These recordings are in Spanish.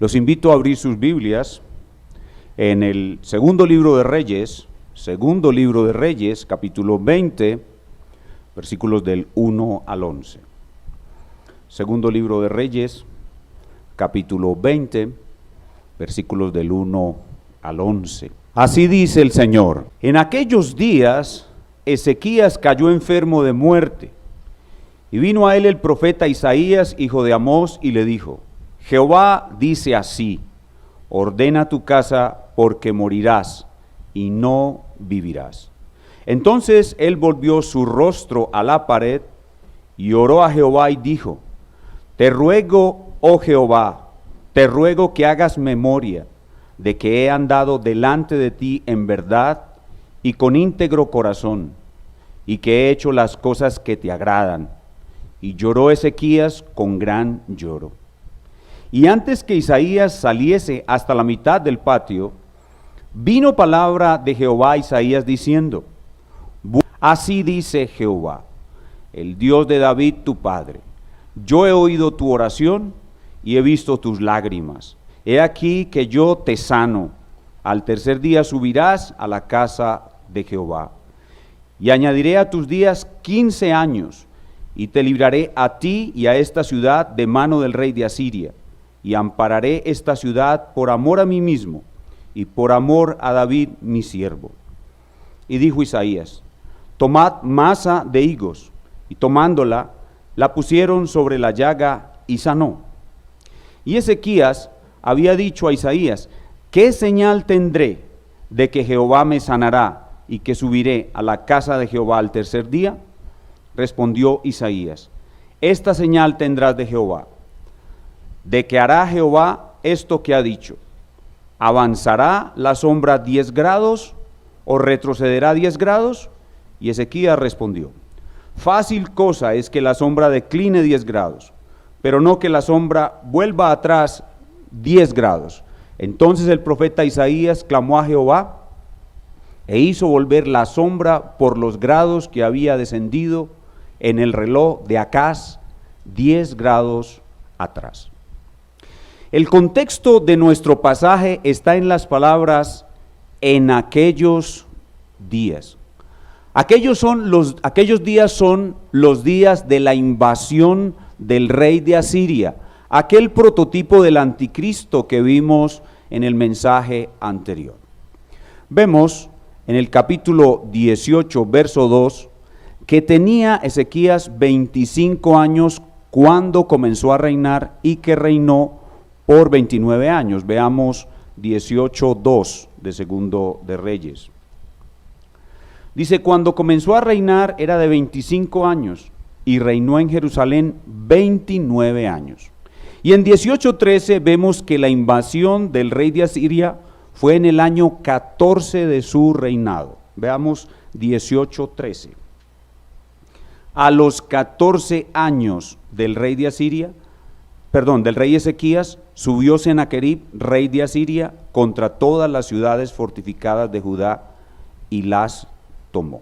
Los invito a abrir sus Biblias en el segundo libro de Reyes, capítulo 20, versículos del 1 al 11. Segundo libro de Reyes, capítulo 20, versículos del 1 al 11. Así dice el Señor: en aquellos días Ezequías cayó enfermo de muerte, y vino a él el profeta Isaías, hijo de Amós, y le dijo: Jehová dice así: ordena tu casa, porque morirás y no vivirás. Entonces él volvió su rostro a la pared y oró a Jehová y dijo: te ruego, oh Jehová, te ruego que hagas memoria de que he andado delante de ti en verdad y con íntegro corazón, y que he hecho las cosas que te agradan. Y lloró Ezequías con gran lloro. Y antes que Isaías saliese hasta la mitad del patio, vino palabra de Jehová a Isaías diciendo: así dice Jehová, el Dios de David tu padre: yo he oído tu oración y he visto tus lágrimas. He aquí que yo te sano. Al tercer día subirás a la casa de Jehová. Y añadiré a tus días 15 años, y te libraré a ti y a esta ciudad de mano del rey de Asiria. Y ampararé esta ciudad por amor a mí mismo y por amor a David mi siervo. Y dijo Isaías: tomad masa de higos, y tomándola, la pusieron sobre la llaga y sanó. Y Ezequías había dicho a Isaías: ¿qué señal tendré de que Jehová me sanará y que subiré a la casa de Jehová al tercer día? Respondió Isaías: esta señal tendrás de Jehová, de que hará Jehová esto que ha dicho: ¿avanzará la sombra 10 grados o retrocederá 10 grados? Y Ezequías respondió: fácil cosa es que la sombra decline 10 grados, pero no que la sombra vuelva atrás 10 grados. Entonces el profeta Isaías clamó a Jehová e hizo volver la sombra por los grados que había descendido en el reloj de Acaz 10 grados atrás. El contexto de nuestro pasaje está en las palabras en aquellos días. Aquellos días son los días de la invasión del rey de Asiria, aquel prototipo del anticristo que vimos en el mensaje anterior. Vemos en el capítulo 18, verso 2, que tenía Ezequías 25 años cuando comenzó a reinar y que reinó por 29 años. Veamos 18:2 de Segundo de Reyes. Dice: cuando comenzó a reinar era de 25 años y reinó en Jerusalén 29 años. Y en 18:13 vemos que la invasión del rey de Asiria fue en el año 14 de su reinado. Veamos 18:13. A los 14 años del rey de del rey Ezequías, subió Sennacherib, rey de Asiria, contra todas las ciudades fortificadas de Judá y las tomó.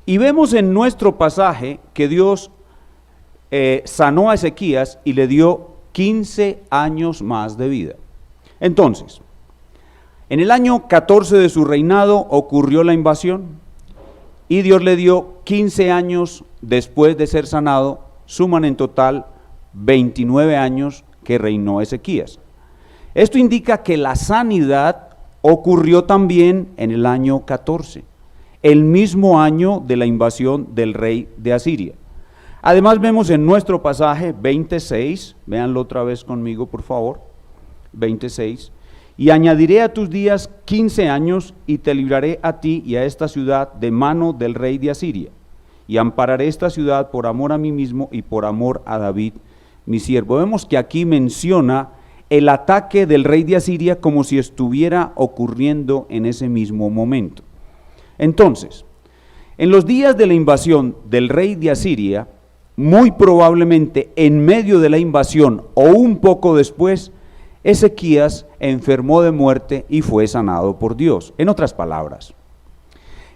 Y vemos en nuestro pasaje que Dios sanó a Ezequías y le dio 15 años más de vida. Entonces, en el año 14 de su reinado ocurrió la invasión y Dios le dio 15 años después de ser sanado, suman en total 29 años que reinó Ezequías. Esto indica que la sanidad ocurrió también en el año 14, el mismo año de la invasión del rey de Asiria. Además vemos en nuestro pasaje 26, véanlo otra vez conmigo por favor, 26, y añadiré a tus días 15 años y te libraré a ti y a esta ciudad de mano del rey de Asiria, y ampararé esta ciudad por amor a mí mismo y por amor a David mi siervo. Vemos que aquí menciona el ataque del rey de Asiria como si estuviera ocurriendo en ese mismo momento. Entonces, en los días de la invasión del rey de Asiria, muy probablemente en medio de la invasión o un poco después, Ezequías enfermó de muerte y fue sanado por Dios. En otras palabras,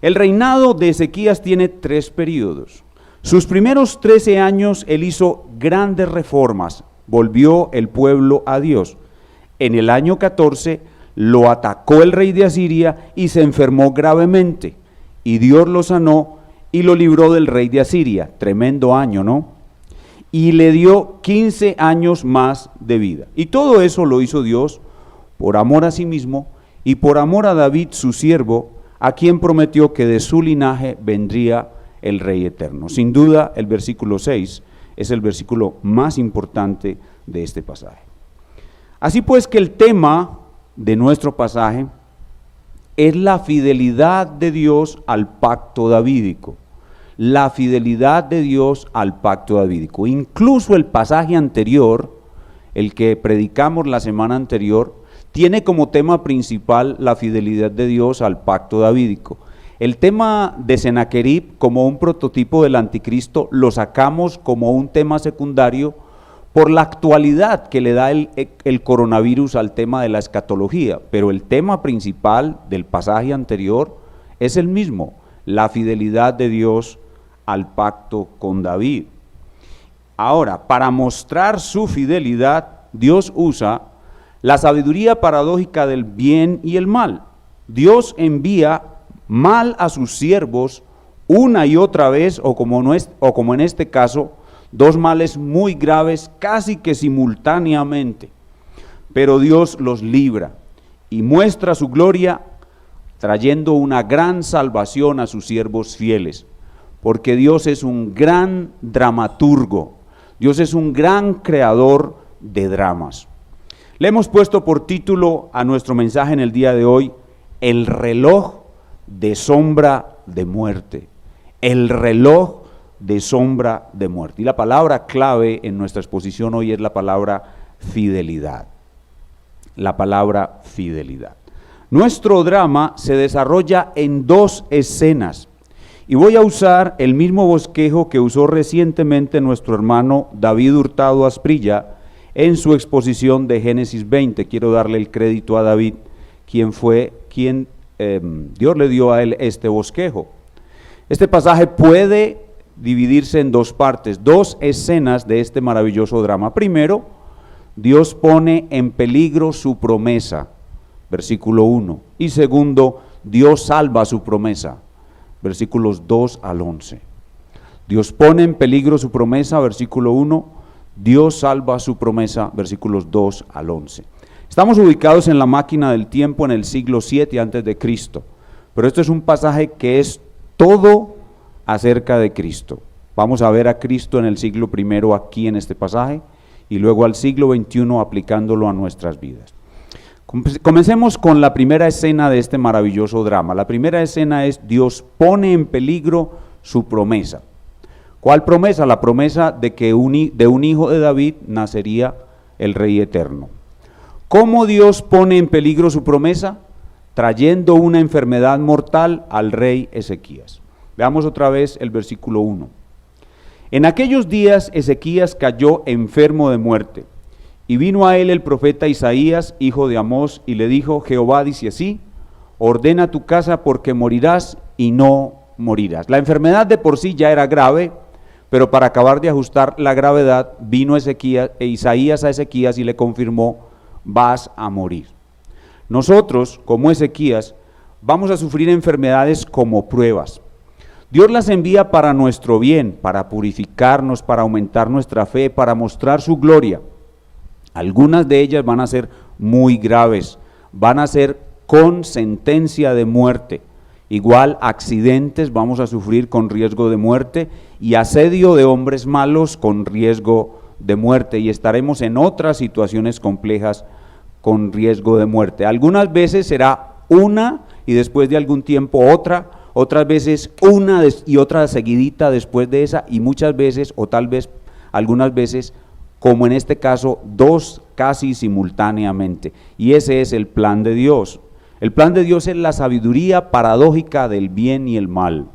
el reinado de Ezequías tiene 3 periodos. Sus primeros 13 años él hizo grandes reformas, volvió el pueblo a Dios. En el año 14 lo atacó el rey de Asiria y se enfermó gravemente, y Dios lo sanó y lo libró del rey de Asiria. Tremendo año, ¿no? Y le dio 15 años más de vida. Y todo eso lo hizo Dios por amor a sí mismo y por amor a David, su siervo, a quien prometió que de su linaje vendría el Rey eterno. Sin duda, el versículo 6 es el versículo más importante de este pasaje. Así pues que el tema de nuestro pasaje es la fidelidad de Dios al pacto davídico. La fidelidad de Dios al pacto davídico. Incluso el pasaje anterior, el que predicamos la semana anterior, tiene como tema principal la fidelidad de Dios al pacto davídico. El tema de Sennacherib como un prototipo del anticristo lo sacamos como un tema secundario por la actualidad que le da el coronavirus al tema de la escatología, pero el tema principal del pasaje anterior es el mismo, la fidelidad de Dios al pacto con David. Ahora, para mostrar su fidelidad, Dios usa la sabiduría paradójica del bien y el mal. Dios envía mal a sus siervos una y otra vez, o como en este caso, dos males muy graves casi que simultáneamente, pero Dios los libra y muestra su gloria trayendo una gran salvación a sus siervos fieles, porque Dios es un gran dramaturgo, Dios es un gran creador de dramas. Le hemos puesto por título a nuestro mensaje en el día de hoy, el reloj de sombra de muerte, el reloj de sombra de muerte. Y la palabra clave en nuestra exposición hoy es la palabra fidelidad. La palabra fidelidad. Nuestro drama se desarrolla en dos escenas y voy a usar el mismo bosquejo que usó recientemente nuestro hermano David Hurtado Asprilla en su exposición de Génesis 20. Quiero darle el crédito a David, quien Dios le dio a él este bosquejo. Este pasaje puede dividirse en dos partes, dos escenas de este maravilloso drama. Primero, Dios pone en peligro su promesa, versículo 1. Y segundo, Dios salva su promesa, versículos 2 al 11. Dios pone en peligro su promesa, versículo 1. Dios salva su promesa, versículos 2 al 11. Estamos ubicados en la máquina del tiempo en el siglo 7 antes de Cristo, pero esto es un pasaje que es todo acerca de Cristo. Vamos a ver a Cristo en el siglo I aquí en este pasaje y luego al siglo XXI aplicándolo a nuestras vidas. Comencemos con la primera escena de este maravilloso drama. La primera escena es Dios pone en peligro su promesa. ¿Cuál promesa? La promesa de que de un hijo de David nacería el Rey eterno. ¿Cómo Dios pone en peligro su promesa? Trayendo una enfermedad mortal al rey Ezequías. Veamos otra vez el versículo 1. En aquellos días Ezequías cayó enfermo de muerte, y vino a él el profeta Isaías, hijo de Amós, y le dijo: Jehová dice así, ordena tu casa porque morirás y no morirás. La enfermedad de por sí ya era grave, pero para acabar de ajustar la gravedad, vino Isaías a Ezequías y le confirmó: vas a morir. Nosotros, como Ezequías, vamos a sufrir enfermedades como pruebas. Dios las envía para nuestro bien, para purificarnos, para aumentar nuestra fe, para mostrar su gloria. Algunas de ellas van a ser muy graves, van a ser con sentencia de muerte. Igual accidentes vamos a sufrir con riesgo de muerte y asedio de hombres malos con riesgo de muerte, y estaremos en otras situaciones complejas con riesgo de muerte. Algunas veces será una y después de algún tiempo otra, otras veces una y otra seguidita después de esa, y muchas veces, o tal vez algunas veces, como en este caso, dos casi simultáneamente. Y ese es el plan de Dios. El plan de Dios es la sabiduría paradójica del bien y el mal.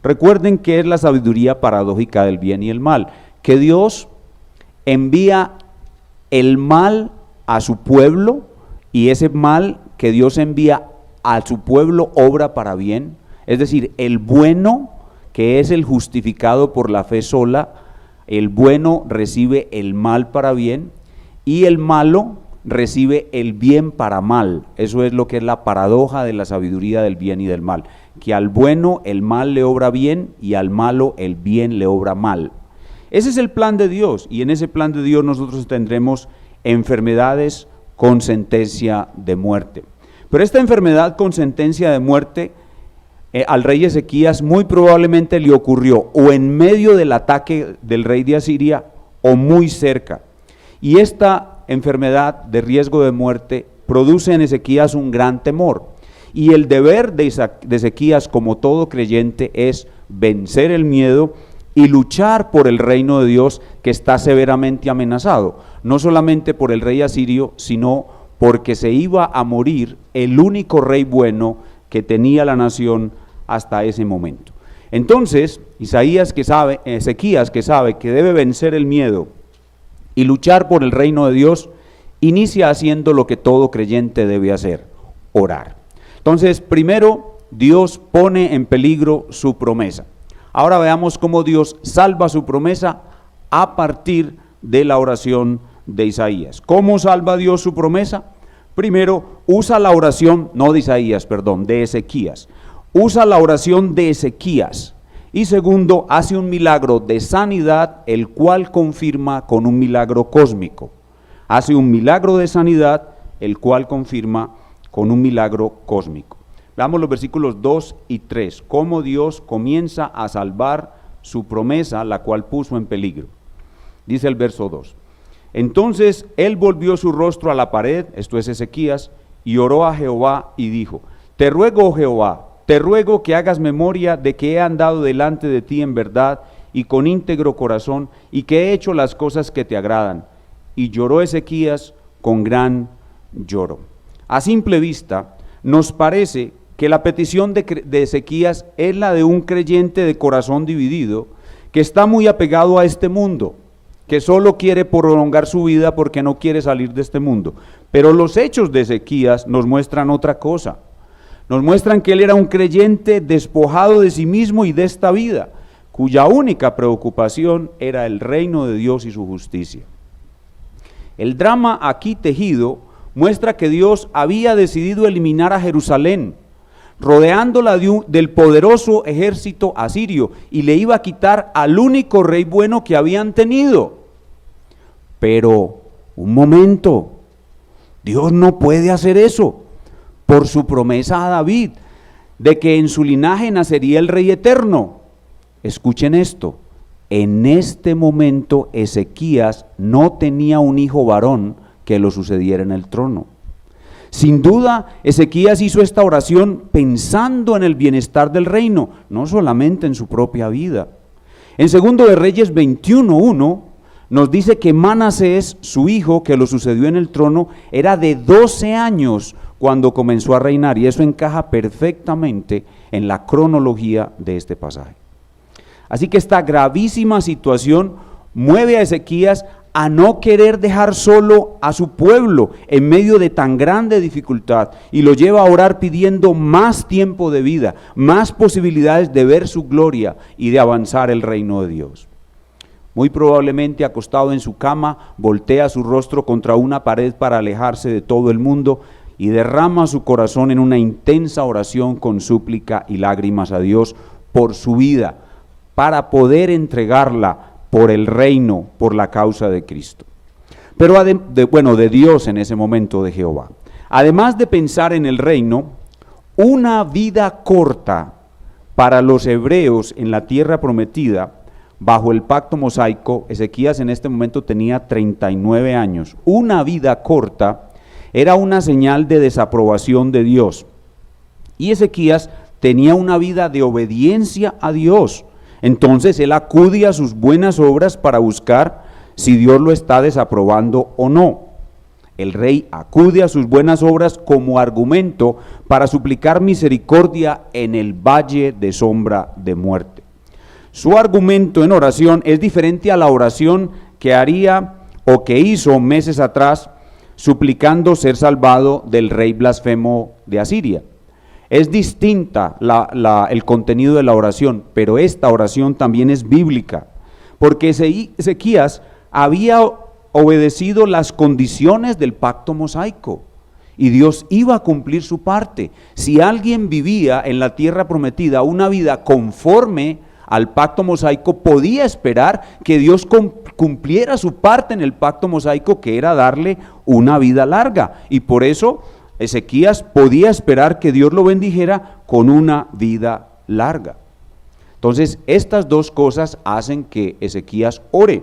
Recuerden qué es la sabiduría paradójica del bien y el mal, que Dios envía el mal a su pueblo, y ese mal que Dios envía a su pueblo obra para bien. Es decir, el bueno, que es el justificado por la fe sola, el bueno recibe el mal para bien, y el malo, recibe el bien para mal. Eso es lo que es la paradoja de la sabiduría del bien y del mal, que al bueno el mal le obra bien y al malo el bien le obra mal. Ese es el plan de Dios, y en ese plan de Dios nosotros tendremos enfermedades con sentencia de muerte. Pero esta enfermedad con sentencia de muerte al rey Ezequías muy probablemente le ocurrió o en medio del ataque del rey de Asiria o muy cerca. Y esta enfermedad de riesgo de muerte produce en Ezequías un gran temor. Y el deber de Ezequías, como todo creyente, es vencer el miedo y luchar por el reino de Dios que está severamente amenazado, no solamente por el rey asirio, sino porque se iba a morir el único rey bueno que tenía la nación hasta ese momento. Entonces, Ezequías que sabe que debe vencer el miedo y luchar por el reino de Dios, inicia haciendo lo que todo creyente debe hacer: orar. Entonces, primero, Dios pone en peligro su promesa. Ahora veamos cómo Dios salva su promesa a partir de la oración de Isaías. ¿Cómo salva Dios su promesa? Primero, usa la oración, no de Isaías, perdón, de Ezequías. Usa la oración de Ezequías. Y segundo, hace un milagro de sanidad, el cual confirma con un milagro cósmico. Hace un milagro de sanidad, el cual confirma con un milagro cósmico. Veamos los versículos 2 y 3, cómo Dios comienza a salvar su promesa, la cual puso en peligro. Dice el verso 2: entonces él volvió su rostro a la pared, esto es Ezequías, y oró a Jehová y dijo: te ruego, oh Jehová, te ruego que hagas memoria de que he andado delante de ti en verdad y con íntegro corazón, y que he hecho las cosas que te agradan. Y lloró Ezequías con gran lloro. A simple vista, nos parece que la petición de Ezequías es la de un creyente de corazón dividido, que está muy apegado a este mundo, que solo quiere prolongar su vida porque no quiere salir de este mundo. Pero los hechos de Ezequías nos muestran otra cosa. Nos muestran que él era un creyente despojado de sí mismo y de esta vida, cuya única preocupación era el reino de Dios y su justicia. El drama aquí tejido muestra que Dios había decidido eliminar a Jerusalén, rodeándola del poderoso ejército asirio, y le iba a quitar al único rey bueno que habían tenido. Pero, un momento, Dios no puede hacer eso por su promesa a David, de que en su linaje nacería el rey eterno. Escuchen esto: en este momento Ezequías no tenía un hijo varón que lo sucediera en el trono. Sin duda, Ezequías hizo esta oración pensando en el bienestar del reino, no solamente en su propia vida. En 2 de Reyes 21:1 nos dice que Manasés, su hijo, que lo sucedió en el trono, era de 12 años cuando comenzó a reinar, y eso encaja perfectamente en la cronología de este pasaje. Así que esta gravísima situación mueve a Ezequías a no querer dejar solo a su pueblo en medio de tan grande dificultad, y lo lleva a orar pidiendo más tiempo de vida, más posibilidades de ver su gloria y de avanzar el reino de Dios. Muy probablemente acostado en su cama, voltea su rostro contra una pared para alejarse de todo el mundo y derrama su corazón en una intensa oración con súplica y lágrimas a Dios por su vida, para poder entregarla por el reino, por la causa de Cristo. Pero de Dios en ese momento, de Jehová. Además de pensar en el reino, una vida corta para los hebreos en la tierra prometida, bajo el pacto mosaico, Ezequías en este momento tenía 39 años. Una vida corta era una señal de desaprobación de Dios. Y Ezequías tenía una vida de obediencia a Dios. Entonces él acude a sus buenas obras para buscar si Dios lo está desaprobando o no. El rey acude a sus buenas obras como argumento para suplicar misericordia en el valle de sombra de muerte. Su argumento en oración es diferente a la oración que haría o que hizo meses atrás, suplicando ser salvado del rey blasfemo de Asiria. Es distinta el contenido de la oración, pero esta oración también es bíblica, porque Ezequías había obedecido las condiciones del pacto mosaico y Dios iba a cumplir su parte. Si alguien vivía en la tierra prometida una vida conforme al pacto mosaico, podía esperar que Dios cumpliera su parte en el pacto mosaico, que era darle una vida larga. Y por eso Ezequías podía esperar que Dios lo bendijera con una vida larga. Entonces, estas dos cosas hacen que Ezequías ore.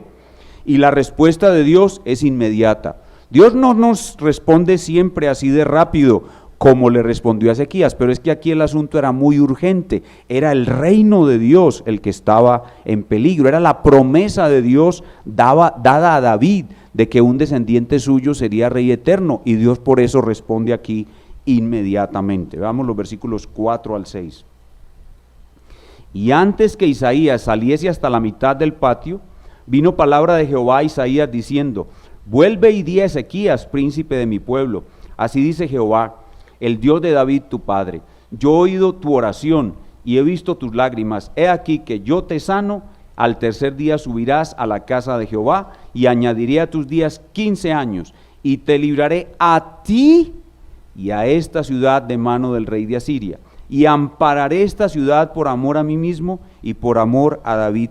Y la respuesta de Dios es inmediata. Dios no nos responde siempre así de rápido como le respondió a Ezequías, pero es que aquí el asunto era muy urgente. Era el reino de Dios el que estaba en peligro. Era la promesa de Dios dada a David de que un descendiente suyo sería rey eterno. Y Dios por eso responde aquí inmediatamente. Veamos los versículos 4 al 6. Y antes que Isaías saliese hasta la mitad del patio, vino palabra de Jehová a Isaías diciendo: vuelve y di a Ezequías, príncipe de mi pueblo, así dice Jehová, el Dios de David tu padre: yo he oído tu oración y he visto tus lágrimas, he aquí que yo te sano, al tercer día subirás a la casa de Jehová, y añadiré a tus días 15 años, y te libraré a ti y a esta ciudad de mano del rey de Asiria, y ampararé esta ciudad por amor a mí mismo y por amor a David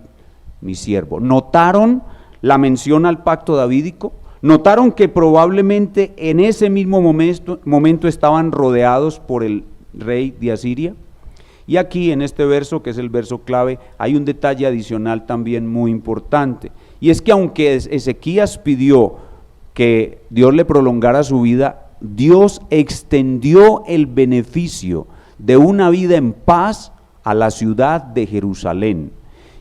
mi siervo. ¿Notaron la mención al pacto davídico? ¿Notaron que probablemente en ese mismo momento estaban rodeados por el rey de Asiria? Y aquí en este verso, que es el verso clave, hay un detalle adicional también muy importante. Y es que aunque Ezequías pidió que Dios le prolongara su vida, Dios extendió el beneficio de una vida en paz a la ciudad de Jerusalén.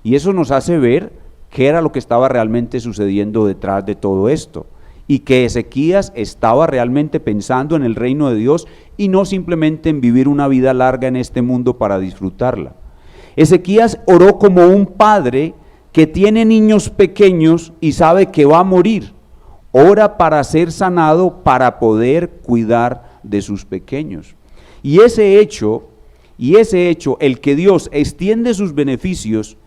Y eso nos hace ver qué era lo que estaba realmente sucediendo detrás de todo esto, y que Ezequías estaba realmente pensando en el reino de Dios y no simplemente en vivir una vida larga en este mundo para disfrutarla. Ezequías oró como un padre que tiene niños pequeños y sabe que va a morir. Ora para ser sanado, para poder cuidar de sus pequeños. Y ese hecho, el que Dios extiende sus beneficios,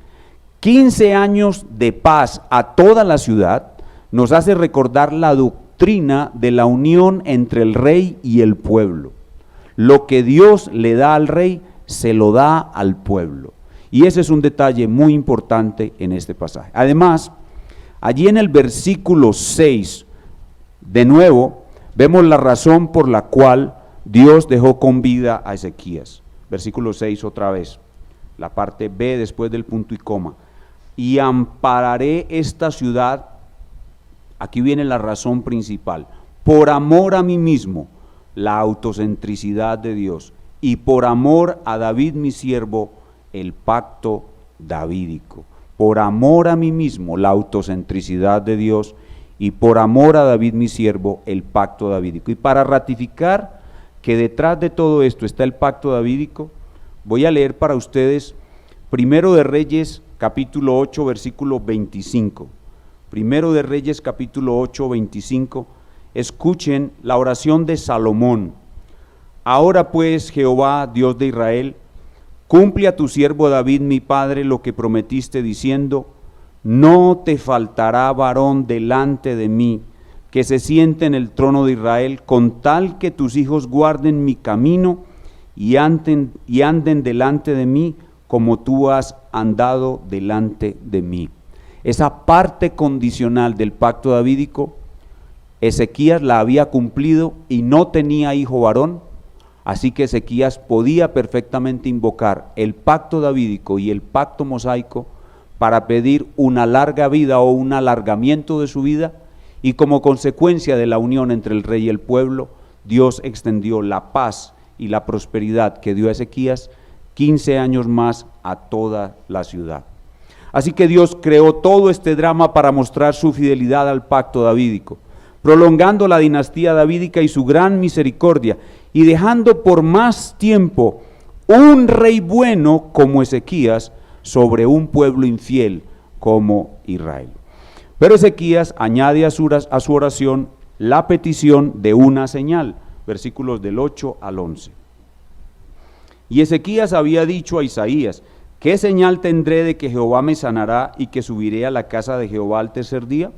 15 años de paz a toda la ciudad, nos hace recordar la doctrina de la unión entre el rey y el pueblo. Lo que Dios le da al rey, se lo da al pueblo. Y ese es un detalle muy importante en este pasaje. Además, allí en el versículo 6, de nuevo, vemos la razón por la cual Dios dejó con vida a Ezequías. Versículo 6 otra vez, la parte B después del punto y coma. Y ampararé esta ciudad, aquí viene la razón principal, por amor a mí mismo, la autocentricidad de Dios, y por amor a David mi siervo, el pacto davídico. Por amor a mí mismo, la autocentricidad de Dios, y por amor a David mi siervo, el pacto davídico. Y para ratificar que detrás de todo esto está el pacto davídico, voy a leer para ustedes Primero de Reyes, capítulo 8, versículo 25. Primero de Reyes, capítulo 8, 25. Escuchen la oración de Salomón. Ahora pues, Jehová, Dios de Israel, cumple a tu siervo David, mi padre, lo que prometiste, diciendo: no te faltará varón delante de mí, que se siente en el trono de Israel, con tal que tus hijos guarden mi camino y anden delante de mí, como tú has andado delante de mí. Esa parte condicional del pacto davídico, Ezequías la había cumplido y no tenía hijo varón, así que Ezequías podía perfectamente invocar el pacto davídico y el pacto mosaico para pedir una larga vida o un alargamiento de su vida, y como consecuencia de la unión entre el rey y el pueblo, Dios extendió la paz y la prosperidad que dio a Ezequías 15 años más a toda la ciudad. Así que Dios creó todo este drama para mostrar su fidelidad al pacto davídico, prolongando la dinastía davídica y su gran misericordia, y dejando por más tiempo un rey bueno como Ezequías sobre un pueblo infiel como Israel. Pero Ezequías añade a su oración la petición de una señal, versículos del 8 al 11. Y Ezequías había dicho a Isaías: ¿qué señal tendré de que Jehová me sanará y que subiré a la casa de Jehová al tercer día?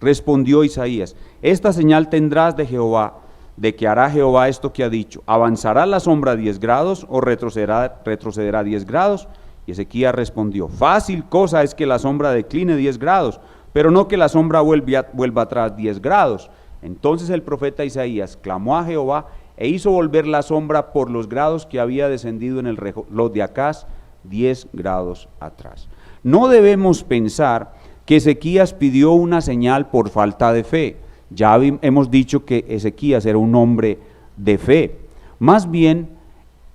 Respondió Isaías: esta señal tendrás de Jehová, de que hará Jehová esto que ha dicho: ¿avanzará la sombra 10 grados o retrocederá 10 grados? Y Ezequías respondió: fácil cosa es que la sombra decline 10 grados, pero no que la sombra vuelva atrás 10 grados. Entonces el profeta Isaías clamó a Jehová e hizo volver la sombra por los grados que había descendido en el reloj de Acaz 10 grados atrás. No debemos pensar que Ezequías pidió una señal por falta de fe. Ya hemos dicho que Ezequías era un hombre de fe. Más bien,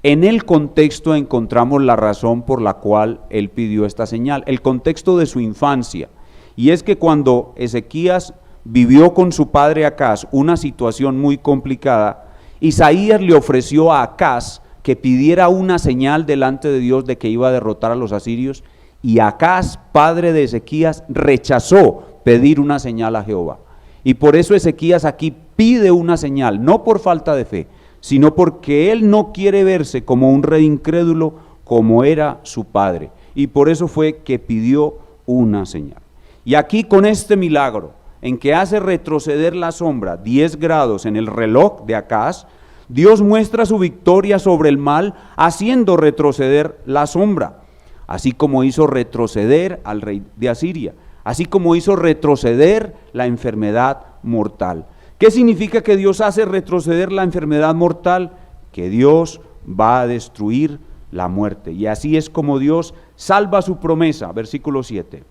en el contexto encontramos la razón por la cual él pidió esta señal, el contexto de su infancia. Y es que cuando Ezequías vivió con su padre Acaz una situación muy complicada, Isaías le ofreció a Acaz que pidiera una señal delante de Dios de que iba a derrotar a los asirios, y Acaz, padre de Ezequías, rechazó pedir una señal a Jehová. Y por eso Ezequías aquí pide una señal, no por falta de fe, sino porque él no quiere verse como un rey incrédulo como era su padre. Y por eso fue que pidió una señal. Y aquí con este milagro, en que hace retroceder la sombra 10 grados en el reloj de Acaz, Dios muestra su victoria sobre el mal, haciendo retroceder la sombra, así como hizo retroceder al rey de Asiria, así como hizo retroceder la enfermedad mortal. ¿Qué significa que Dios hace retroceder la enfermedad mortal? Que Dios va a destruir la muerte. Y así es como Dios salva su promesa. Versículo 7.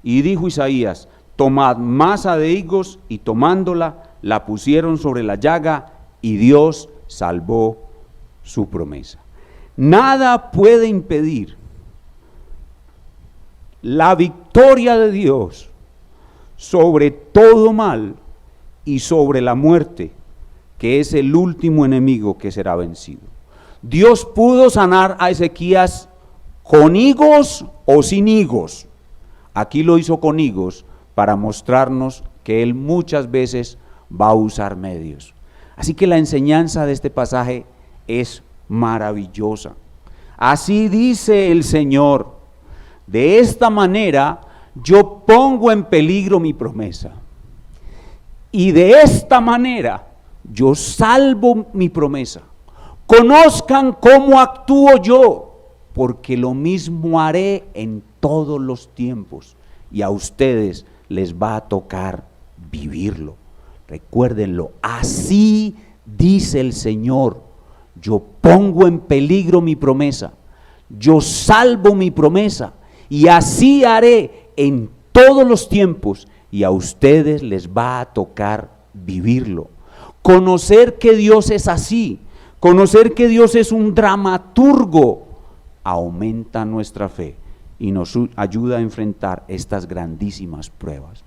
Y dijo Isaías: tomad masa de higos, y tomándola, la pusieron sobre la llaga, y Dios salvó su promesa. Nada puede impedir la victoria de Dios sobre todo mal y sobre la muerte, que es el último enemigo que será vencido. Dios pudo sanar a Ezequías con higos o sin higos. Aquí lo hizo con higos para mostrarnos que Él muchas veces va a usar medios. Así que la enseñanza de este pasaje es maravillosa. Así dice el Señor: de esta manera yo pongo en peligro mi promesa, y de esta manera yo salvo mi promesa. Conozcan cómo actúo yo, porque lo mismo haré en todos los tiempos, y a ustedes les va a tocar vivirlo. Recuérdenlo, así dice el Señor: yo pongo en peligro mi promesa, yo salvo mi promesa, y así haré en todos los tiempos, y a ustedes les va a tocar vivirlo. Conocer que Dios es así, conocer que Dios es un dramaturgo, aumenta nuestra fe y nos ayuda a enfrentar estas grandísimas pruebas.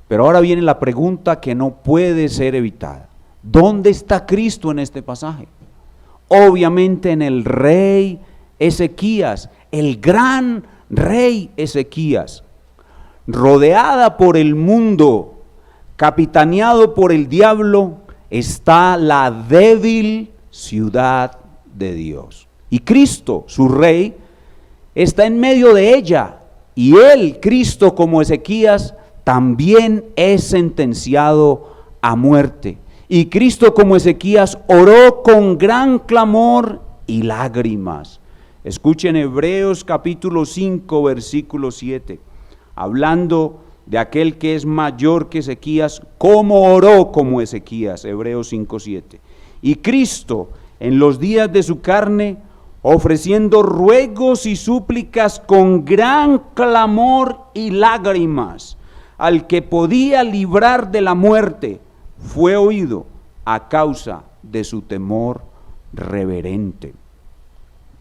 Pero ahora viene la pregunta que no puede ser evitada: ¿dónde está Cristo en este pasaje? Obviamente en el rey Ezequías, el gran rey Ezequías, rodeada por el mundo, capitaneado por el diablo, está la débil ciudad de Dios. Y Cristo, su rey, está en medio de ella, y él, Cristo, como Ezequías, también es sentenciado a muerte. Y Cristo, como Ezequías, oró con gran clamor y lágrimas. Escuchen Hebreos capítulo 5, versículo 7, hablando de aquel que es mayor que Ezequías, cómo oró como Ezequías. Hebreos 5, 7. Y Cristo, en los días de su carne, ofreciendo ruegos y súplicas con gran clamor y lágrimas, al que podía librar de la muerte, fue oído a causa de su temor reverente.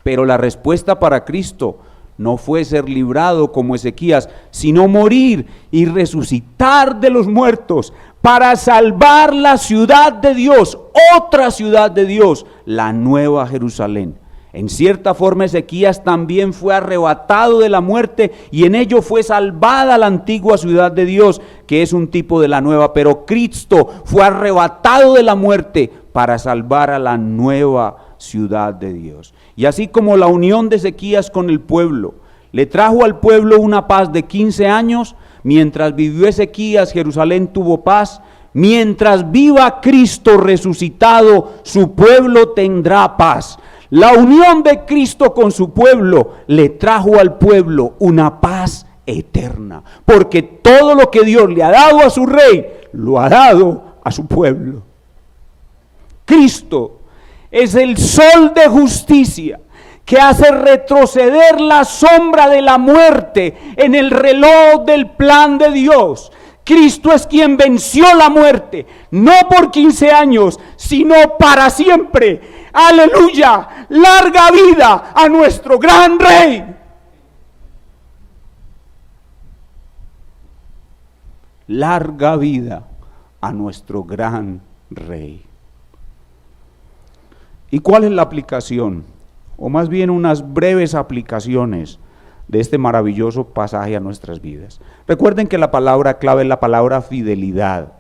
Pero la respuesta para Cristo no fue ser librado como Ezequías, sino morir y resucitar de los muertos para salvar la ciudad de Dios, otra ciudad de Dios, la nueva Jerusalén. En cierta forma Ezequías también fue arrebatado de la muerte, y en ello fue salvada la antigua ciudad de Dios, que es un tipo de la nueva, pero Cristo fue arrebatado de la muerte para salvar a la nueva ciudad de Dios. Y así como la unión de Ezequías con el pueblo le trajo al pueblo una paz de 15 años, Mientras vivió Ezequías, Jerusalén tuvo paz. Mientras viva Cristo resucitado, su pueblo tendrá paz. La unión de Cristo con su pueblo le trajo al pueblo una paz eterna, porque todo lo que Dios le ha dado a su rey, lo ha dado a su pueblo. Cristo es el sol de justicia que hace retroceder la sombra de la muerte en el reloj del plan de Dios. Cristo es quien venció la muerte, no por 15 años, sino para siempre. ¡Aleluya! ¡Larga vida a nuestro gran Rey! Larga vida a nuestro gran Rey. ¿Y cuál es la aplicación? O más bien unas breves aplicaciones de este maravilloso pasaje a nuestras vidas. Recuerden que la palabra clave es la palabra fidelidad.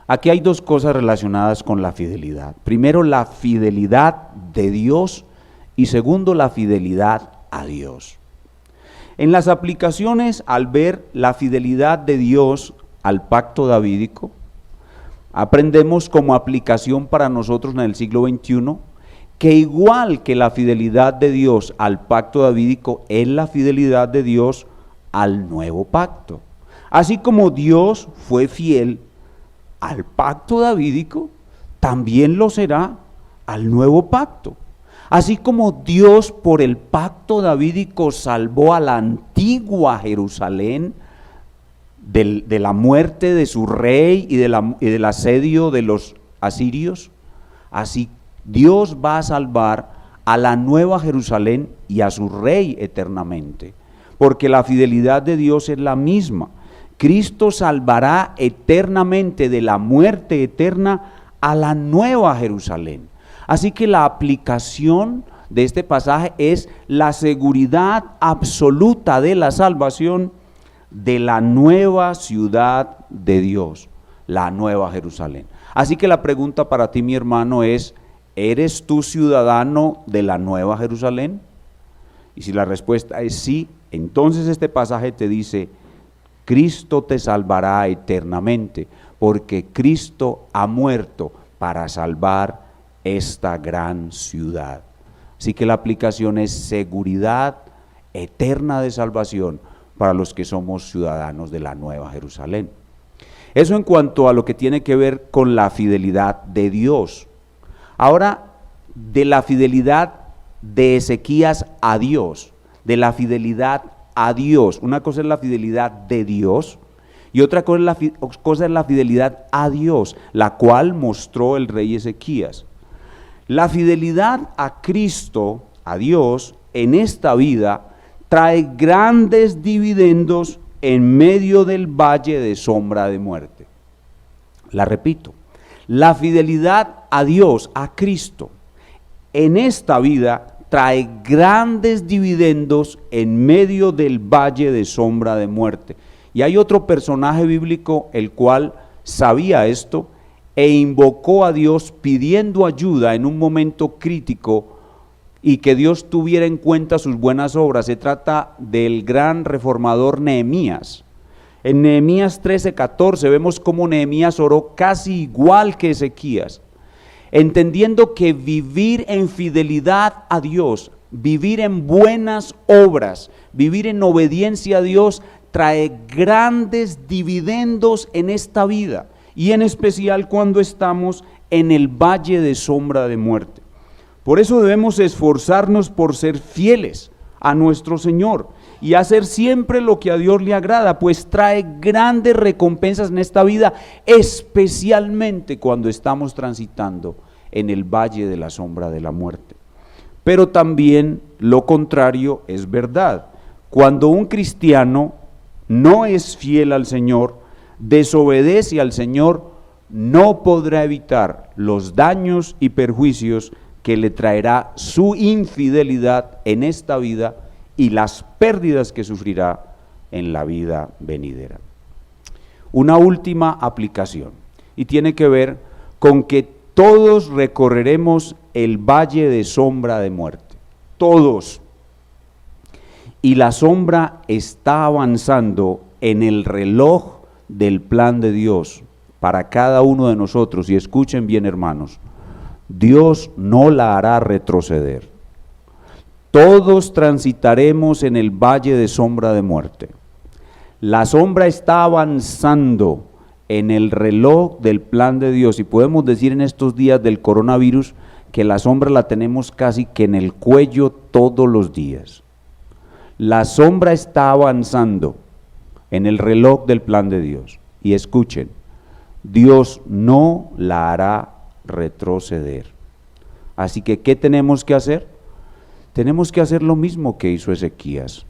Aquí hay dos cosas relacionadas con la fidelidad. Primero, la fidelidad de Dios y segundo, la fidelidad a Dios. En las aplicaciones, al ver la fidelidad de Dios al pacto davídico, aprendemos como aplicación para nosotros en el siglo XXI que igual que la fidelidad de Dios al pacto davídico es la fidelidad de Dios al nuevo pacto. Así como Dios fue fiel al pacto davídico, también lo será al nuevo pacto. Así como Dios por el pacto davídico salvó a la antigua Jerusalén de la muerte de su rey y del asedio de los asirios, así Dios va a salvar a la nueva Jerusalén y a su rey eternamente, porque la fidelidad de Dios es la misma. Cristo salvará eternamente de la muerte eterna a la nueva Jerusalén. Así que la aplicación de este pasaje es la seguridad absoluta de la salvación de la nueva ciudad de Dios, la nueva Jerusalén. Así que la pregunta para ti, mi hermano, es: ¿eres tú ciudadano de la nueva Jerusalén? Y si la respuesta es sí, entonces este pasaje te dice: Cristo te salvará eternamente, porque Cristo ha muerto para salvar esta gran ciudad. Así que la aplicación es seguridad eterna de salvación para los que somos ciudadanos de la nueva Jerusalén. Eso en cuanto a lo que tiene que ver con la fidelidad de Dios. Ahora, de la fidelidad de Ezequías a Dios, de la fidelidad a Dios. Una cosa es la fidelidad de Dios y otra cosa es la fidelidad a Dios, la cual mostró el rey Ezequías. La fidelidad a Cristo, a Dios, en esta vida trae grandes dividendos en medio del valle de sombra de muerte. La repito, la fidelidad a Dios, a Cristo, en esta vida trae grandes dividendos en medio del valle de sombra de muerte. Y hay otro personaje bíblico el cual sabía esto e invocó a Dios pidiendo ayuda en un momento crítico y que Dios tuviera en cuenta sus buenas obras. Se trata del gran reformador Nehemías. En Nehemías 13:14 vemos cómo Nehemías oró casi igual que Ezequías, entendiendo que vivir en fidelidad a Dios, vivir en buenas obras, vivir en obediencia a Dios, trae grandes dividendos en esta vida, y en especial cuando estamos en el valle de sombra de muerte. Por eso debemos esforzarnos por ser fieles a nuestro Señor y hacer siempre lo que a Dios le agrada, pues trae grandes recompensas en esta vida, especialmente cuando estamos transitando en el valle de la sombra de la muerte. Pero también lo contrario es verdad. Cuando un cristiano no es fiel al Señor, desobedece al Señor, no podrá evitar los daños y perjuicios que le traerá su infidelidad en esta vida y las pérdidas que sufrirá en la vida venidera. Una última aplicación, y tiene que ver con que todos recorreremos el valle de sombra de muerte, todos, y la sombra está avanzando en el reloj del plan de Dios para cada uno de nosotros, y escuchen bien, hermanos, Dios no la hará retroceder. Todos transitaremos en el valle de sombra de muerte. La sombra está avanzando en el reloj del plan de Dios, y podemos decir en estos días del coronavirus que la sombra la tenemos casi que en el cuello todos los días. La sombra está avanzando en el reloj del plan de Dios, y escuchen, Dios no la hará retroceder. Así que, ¿qué tenemos que hacer? Tenemos que hacer lo mismo que hizo Ezequías.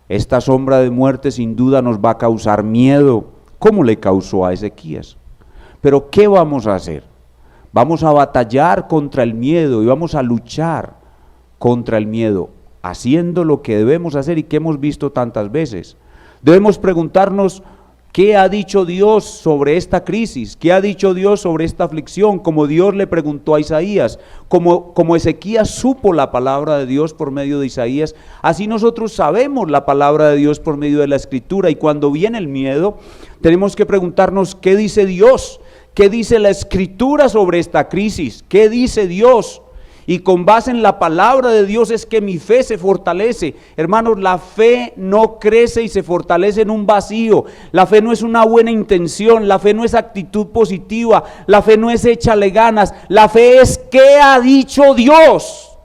Esta sombra de muerte sin duda nos va a causar miedo, como le causó a Ezequías. Pero ¿qué vamos a hacer? Vamos a batallar contra el miedo y vamos a luchar contra el miedo, haciendo lo que debemos hacer y que hemos visto tantas veces. Debemos preguntarnos, ¿qué ha dicho Dios sobre esta crisis? ¿Qué ha dicho Dios sobre esta aflicción? Como Dios le preguntó a Isaías, como Ezequías supo la palabra de Dios por medio de Isaías, así nosotros sabemos la palabra de Dios por medio de la Escritura. Y cuando viene el miedo, tenemos que preguntarnos, ¿qué dice Dios? ¿Qué dice la Escritura sobre esta crisis? ¿Qué dice Dios? Y con base en la palabra de Dios es que mi fe se fortalece. Hermanos, la fe no crece y se fortalece en un vacío. La fe no es una buena intención, la fe no es actitud positiva, la fe no es échale ganas. La fe es ¿qué ha dicho Dios?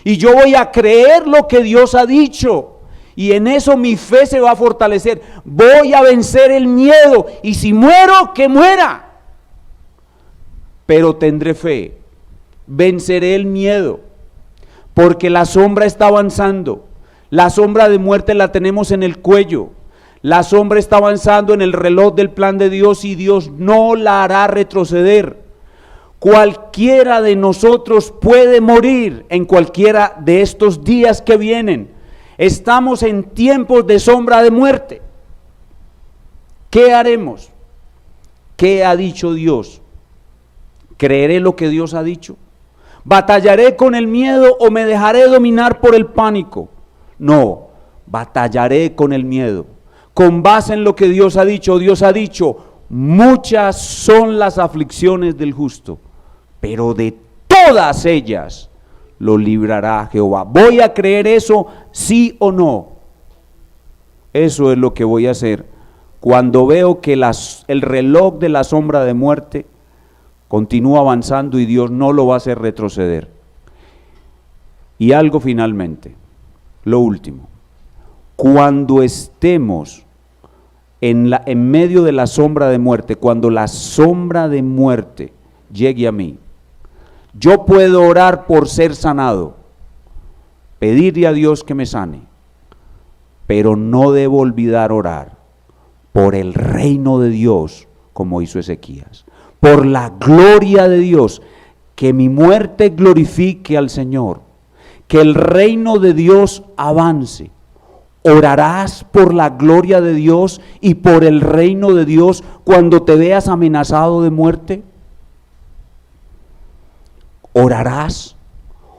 Y yo voy a creer lo que Dios ha dicho. Y en eso mi fe se va a fortalecer. Voy a vencer el miedo. Y si muero, que muera. Pero tendré fe. Venceré el miedo, porque la sombra está avanzando. La sombra de muerte la tenemos en el cuello. La sombra está avanzando en el reloj del plan de Dios y Dios no la hará retroceder. Cualquiera de nosotros puede morir en cualquiera de estos días que vienen. Estamos en tiempos de sombra de muerte. ¿Qué haremos? ¿Qué ha dicho Dios? ¿Creeré lo que Dios ha dicho? ¿Batallaré con el miedo o me dejaré dominar por el pánico? No, batallaré con el miedo. Con base en lo que Dios ha dicho, muchas son las aflicciones del justo, pero de todas ellas lo librará Jehová. ¿Voy a creer eso, sí o no? Eso es lo que voy a hacer cuando veo que el reloj de la sombra de muerte continúa avanzando y Dios no lo va a hacer retroceder. Y algo finalmente, lo último, cuando estemos en medio de la sombra de muerte, cuando la sombra de muerte llegue a mí, yo puedo orar por ser sanado, pedirle a Dios que me sane, pero no debo olvidar orar por el reino de Dios, como hizo Ezequías. Por la gloria de Dios, que mi muerte glorifique al Señor, que el reino de Dios avance. ¿Orarás por la gloria de Dios y por el reino de Dios cuando te veas amenazado de muerte? ¿Orarás?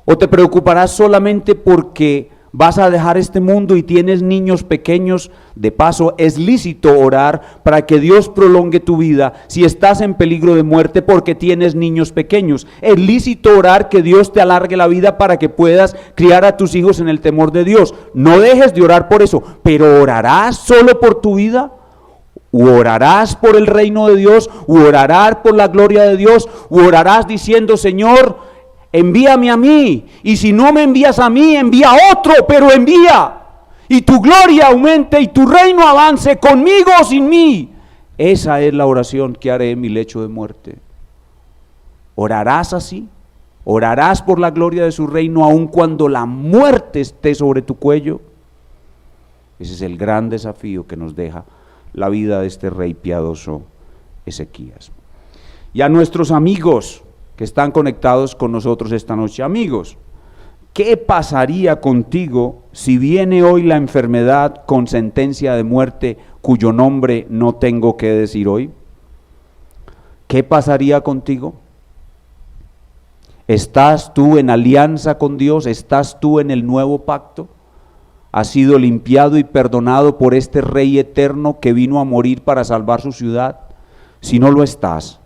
¿O te preocuparás solamente porque vas a dejar este mundo y tienes niños pequeños? De paso, es lícito orar para que Dios prolongue tu vida si estás en peligro de muerte porque tienes niños pequeños. Es lícito orar que Dios te alargue la vida para que puedas criar a tus hijos en el temor de Dios. No dejes de orar por eso, pero ¿orarás solo por tu vida? ¿U orarás por el reino de Dios? ¿U orarás por la gloria de Dios? ¿U orarás diciendo, Señor, envíame a mí, y si no me envías a mí, envía a otro, pero envía, y tu gloria aumente y tu reino avance conmigo o sin mí? Esa es la oración que haré en mi lecho de muerte. ¿Orarás así? ¿Orarás por la gloria de su reino aun cuando la muerte esté sobre tu cuello? Ese es el gran desafío que nos deja la vida de este rey piadoso Ezequías. Y a nuestros amigos que están conectados con nosotros esta noche, amigos, ¿qué pasaría contigo si viene hoy la enfermedad con sentencia de muerte cuyo nombre no tengo que decir hoy? ¿Qué pasaría contigo? ¿Estás tú en alianza con Dios? ¿Estás tú en el nuevo pacto? ¿Has sido limpiado y perdonado por este Rey eterno que vino a morir para salvar su ciudad? Si no lo estás,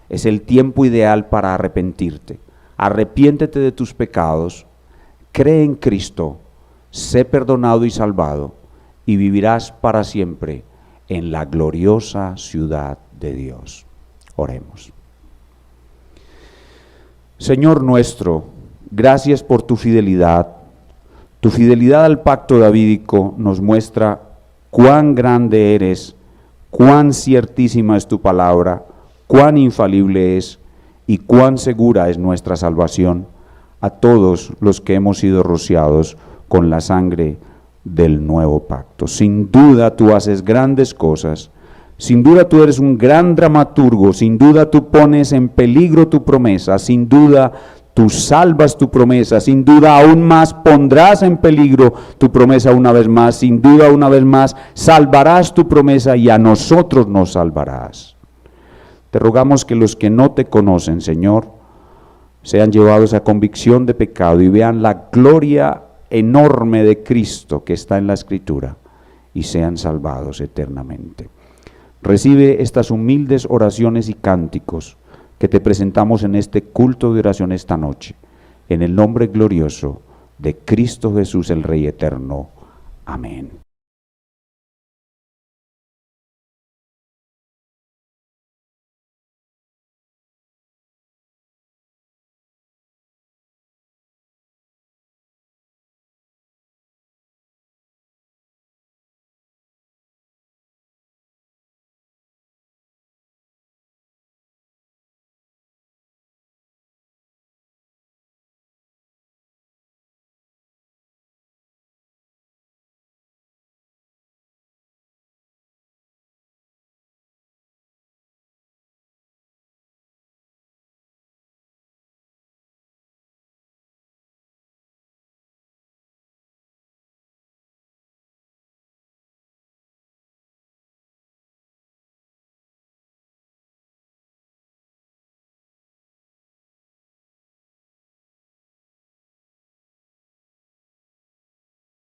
es el tiempo ideal para arrepentirte. Arrepiéntete de tus pecados, cree en Cristo, sé perdonado y salvado, y vivirás para siempre en la gloriosa ciudad de Dios. Oremos. Señor nuestro, gracias por tu fidelidad. Tu fidelidad al pacto davídico nos muestra cuán grande eres, cuán ciertísima es tu palabra, cuán infalible es y cuán segura es nuestra salvación a todos los que hemos sido rociados con la sangre del nuevo pacto. Sin duda tú haces grandes cosas, sin duda tú eres un gran dramaturgo, sin duda tú pones en peligro tu promesa, sin duda tú salvas tu promesa, sin duda aún más pondrás en peligro tu promesa una vez más, sin duda una vez más salvarás tu promesa y a nosotros nos salvarás. Te rogamos que los que no te conocen, Señor, sean llevados a convicción de pecado y vean la gloria enorme de Cristo que está en la Escritura y sean salvados eternamente. Recibe estas humildes oraciones y cánticos que te presentamos en este culto de oración esta noche, en el nombre glorioso de Cristo Jesús, el Rey eterno. Amén.